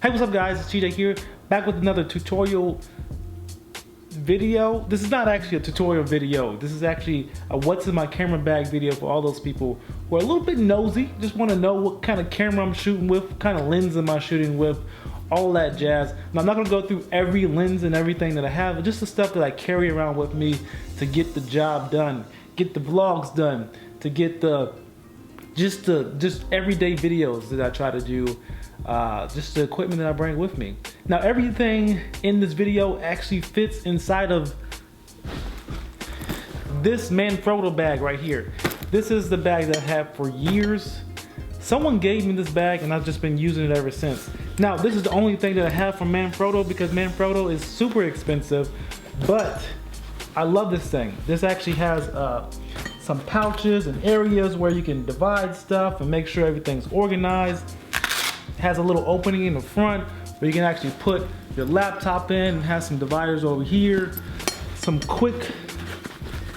Hey, what's up guys, it's TJ here, back with another tutorial video. This is not actually a tutorial video. This is actually a what's in my camera bag video for all those people who are a little bit nosy, just want to know what kind of camera I'm shooting with, what kind of lens am I shooting with, all that jazz. Now, I'm not going to go through every lens and everything that I have, but just the stuff that I carry around with me to get the job done, get the vlogs done, to get the just everyday videos that I try to do, just the equipment that I bring with me. Now, everything in this video actually fits inside of this Manfrotto bag right here. This is the bag that I've had for years. Someone gave me this bag and I've just been using it ever since. Now, this is the only thing that I have from Manfrotto because Manfrotto is super expensive, but I love this thing. This actually has some pouches and areas where you can divide stuff and make sure everything's organized. It has a little opening in the front where you can actually put your laptop in, and has some dividers over here. Some quick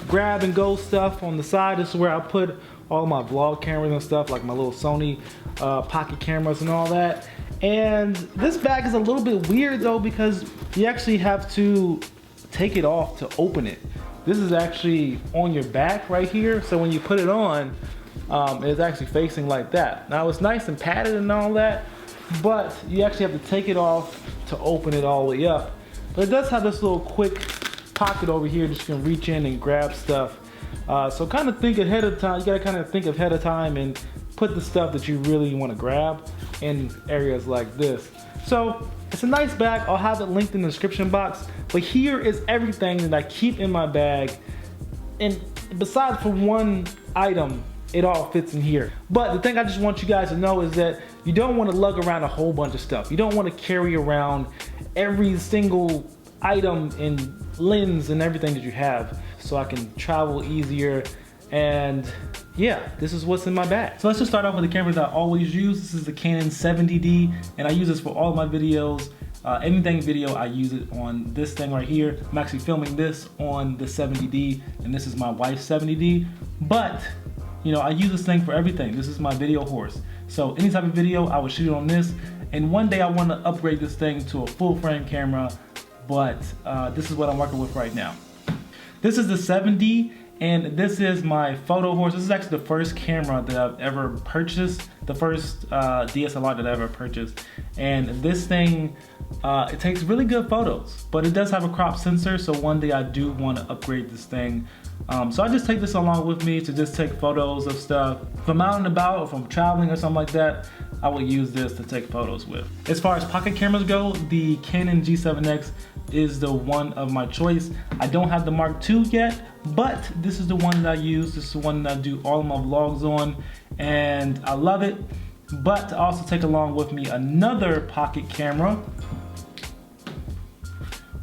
grab and go stuff on the side. This is where I put all my vlog cameras and stuff, like my little Sony pocket cameras and all that. And this bag is a little bit weird though because you actually have to take it off to open it. This is actually on your back right here, so when you put it on, it's actually facing like that. Now, it's nice and padded and all that, but you actually have to take it off to open it all the way up. But it does have this little quick pocket over here that you can reach in and grab stuff. So kind of think ahead of time. You gotta kind of think ahead of time and put the stuff that you really want to grab in areas like this. So it's a nice bag. I'll have it linked in the description box. But here is everything that I keep in my bag. And besides for one item, it all fits in here. But the thing I just want you guys to know is that you don't want to lug around a whole bunch of stuff. You don't want to carry around every single item and lens and everything that you have, so I can travel easier. And yeah, this is what's in my bag. So let's just start off with the cameras I always use. This is the Canon 70D, and I use this for all of my videos. Anything video, I use it on this thing right here. I'm actually filming this on the 70D, and this is my wife's 70D. But, you know, I use this thing for everything. This is my video horse. So any type of video, I would shoot it on this. And one day I want to upgrade this thing to a full frame camera, but this is what I'm working with right now. This is the 70, and this is my photo horse. This is actually the first camera that I've ever purchased, the first DSLR that I ever purchased. And this thing, it takes really good photos, but it does have a crop sensor, so one day I do want to upgrade this thing. So I just take this along with me to just take photos of stuff. If I'm out and about, or if I'm traveling or something like that, I will use this to take photos with. As far as pocket cameras go, the Canon G7X is the one of my choice. I don't have the Mark II yet, but this is the one that I use. This is the one that I do all of my vlogs on, and I love it. But I also take along with me another pocket camera,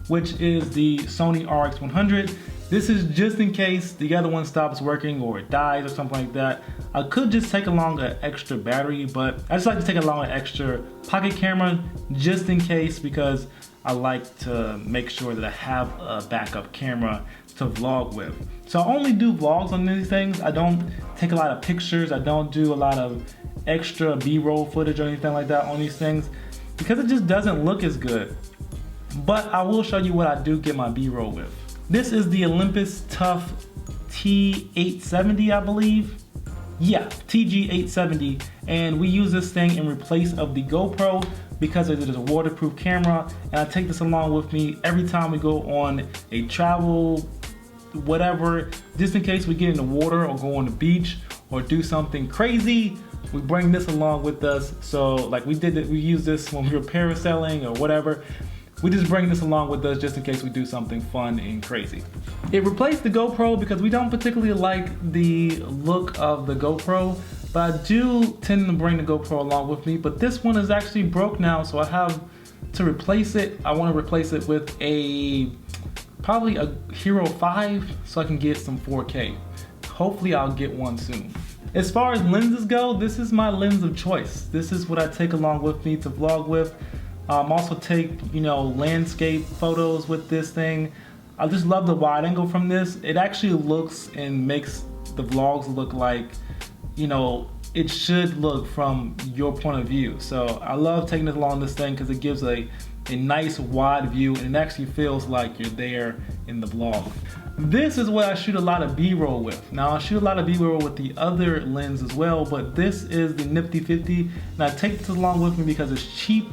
which is the Sony RX100. This is just in case the other one stops working or it dies or something like that. I could just take along an extra battery, but I just like to take along an extra pocket camera just in case, because I like to make sure that I have a backup camera to vlog with. So I only do vlogs on these things. I don't take a lot of pictures. I don't do a lot of extra B-roll footage or anything like that on these things because it just doesn't look as good. But I will show you what I do get my B-roll with. This is the Olympus Tough T870, I believe. Yeah, TG870, and we use this thing in replace of the GoPro because it is a waterproof camera, and I take this along with me every time we go on a travel, whatever, just in case we get in the water or go on the beach or do something crazy. We bring this along with us. So like we used this when we were parasailing or whatever. We just bring this along with us just in case we do something fun and crazy. It replaced the GoPro because we don't particularly like the look of the GoPro, but I do tend to bring the GoPro along with me. But this one is actually broke now, so I have to replace it. I want to replace it with probably a Hero 5 so I can get some 4K. Hopefully I'll get one soon. As far as lenses go, this is my lens of choice. This is what I take along with me to vlog with. Also take, you know, landscape photos with this thing. I just love the wide angle from this. It actually looks and makes the vlogs look like, you know, it should look from your point of view. So I love taking it along this thing because it gives a nice wide view, and it actually feels like you're there in the vlog. This is what I shoot a lot of B-roll with. Now I shoot a lot of B-roll with the other lens as well, but this is the Nifty 50, and I take this along with me because it's cheap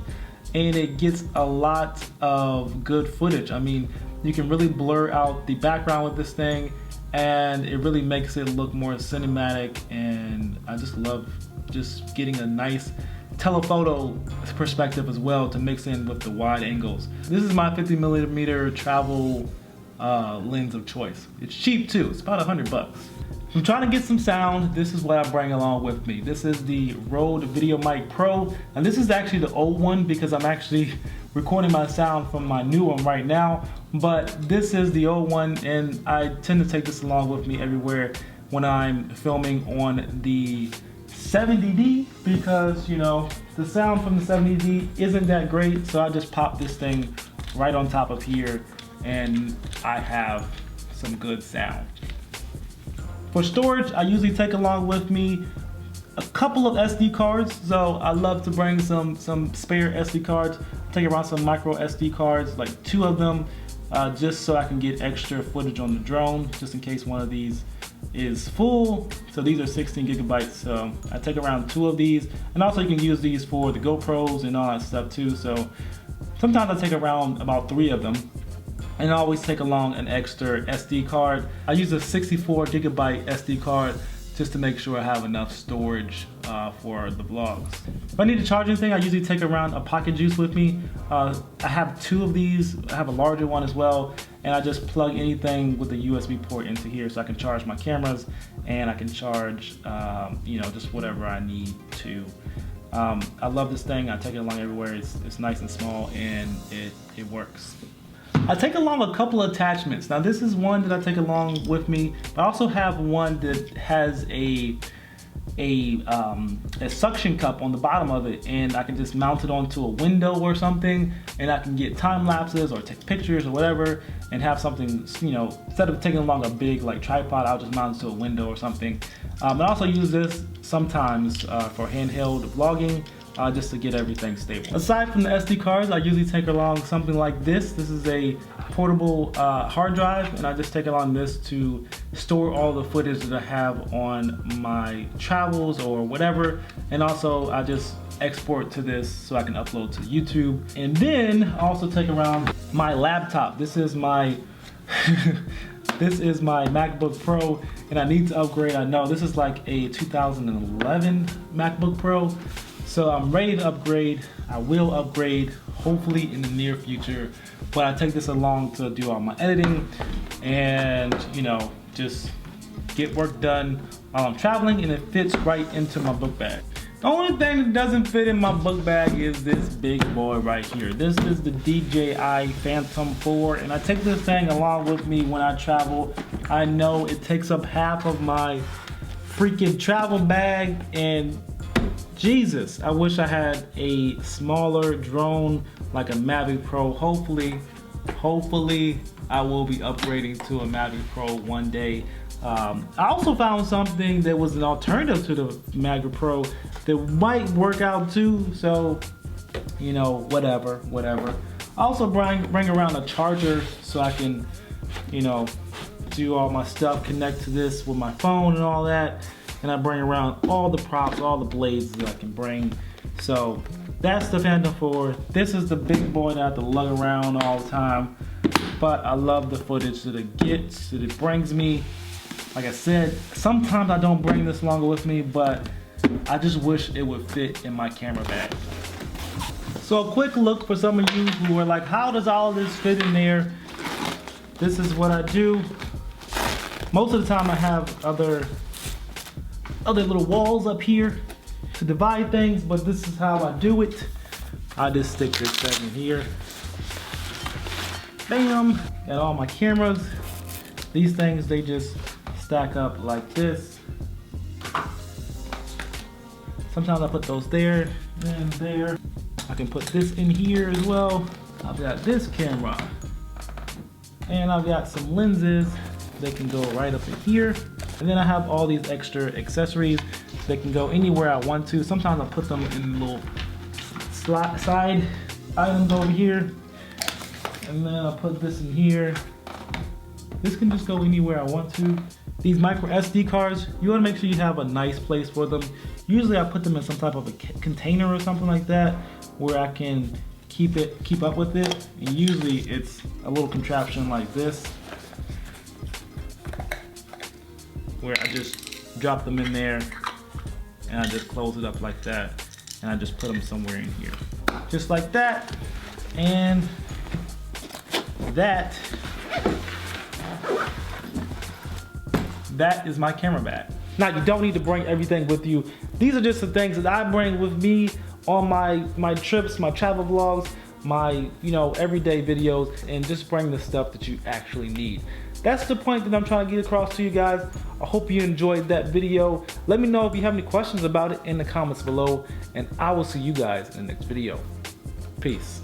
and it gets a lot of good footage. I mean, you can really blur out the background with this thing, and it really makes it look more cinematic, and I just love just getting a nice telephoto perspective as well to mix in with the wide angles. This is my 50mm travel lens of choice. It's cheap too, it's about $100. I'm trying to get some sound. This is what I bring along with me. This is the Rode VideoMic Pro, and this is actually the old one because I'm actually recording my sound from my new one right now, but this is the old one, and I tend to take this along with me everywhere when I'm filming on the 70D because, you know, the sound from the 70D isn't that great, so I just pop this thing right on top of here and I have some good sound. For storage, I usually take along with me a couple of SD cards, so I love to bring some spare SD cards. Take around some micro SD cards, like 2 of them, just so I can get extra footage on the drone, just in case one of these is full. So these are 16 gigabytes, so I take around 2 of these, and also you can use these for the GoPros and all that stuff too. So sometimes I take around about 3 of them. And I always take along an extra SD card. I use a 64 gigabyte SD card just to make sure I have enough storage for the vlogs. If I need to charge anything, I usually take around a Pocket Juice with me. I have 2 of these. I have a larger one as well, and I just plug anything with a USB port into here so I can charge my cameras, and I can charge you know, just whatever I need to. I love this thing. I take it along everywhere. It's nice and small, and it works. I take along a couple of attachments. Now this is one that I take along with me, but I also have one that has a suction cup on the bottom of it, and I can just mount it onto a window or something, and I can get time lapses or take pictures or whatever, and have something, you know, instead of taking along a big like tripod, I'll just mount it to a window or something. I also use this sometimes for handheld vlogging. Just to get everything stable. Aside from the SD cards, I usually take along something like this. This is a portable hard drive, and I just take along this to store all the footage that I have on my travels or whatever. And also I just export to this so I can upload to YouTube. And then I also take around my laptop. This is my this is my MacBook Pro, and I need to upgrade. I know this is like a 2011 MacBook Pro. So I'm ready to upgrade. I will upgrade, hopefully in the near future. But I take this along to do all my editing and, you know, just get work done while I'm traveling, and it fits right into my book bag. The only thing that doesn't fit in my book bag is this big boy right here. This is the DJI Phantom 4, and I take this thing along with me when I travel. I know it takes up half of my freaking travel bag, and Jesus, I wish I had a smaller drone like a Mavic Pro. Hopefully I will be upgrading to a Mavic Pro one day. I also found something that was an alternative to the Mavic Pro that might work out too, so, you know, whatever. I also bring around a charger so I can, you know, do all my stuff, connect to this with my phone and all that. And I bring around all the props, all the blades that I can bring. So that's the Phantom 4. This is the big boy that I have to lug around all the time. But I love the footage that it gets, that it brings me. Like I said, sometimes I don't bring this longer with me, but I just wish it would fit in my camera bag. So a quick look for some of you who are like, how does all of this fit in there? This is what I do. Most of the time I have other little walls up here to divide things, but this is how I do it. I just stick this thing in here. Bam! Got all my cameras. These things, they just stack up like this. Sometimes I put those there and there. I can put this in here as well. I've got this camera. And I've got some lenses. They can go right up in here. And then I have all these extra accessories. They can go anywhere I want to. Sometimes I put them in little side items over here. And then I put this in here. This can just go anywhere I want to. These micro SD cards, you wanna make sure you have a nice place for them. Usually I put them in some type of a container or something like that where I can keep up with it. And usually it's a little contraption like this where I just drop them in there and I just close it up like that. And I just put them somewhere in here. Just like that. And that is my camera bag. Now you don't need to bring everything with you. These are just the things that I bring with me on my trips, my travel vlogs, my everyday videos, and just bring the stuff that you actually need. That's the point that I'm trying to get across to you guys. I hope you enjoyed that video. Let me know if you have any questions about it in the comments below, and I will see you guys in the next video. Peace.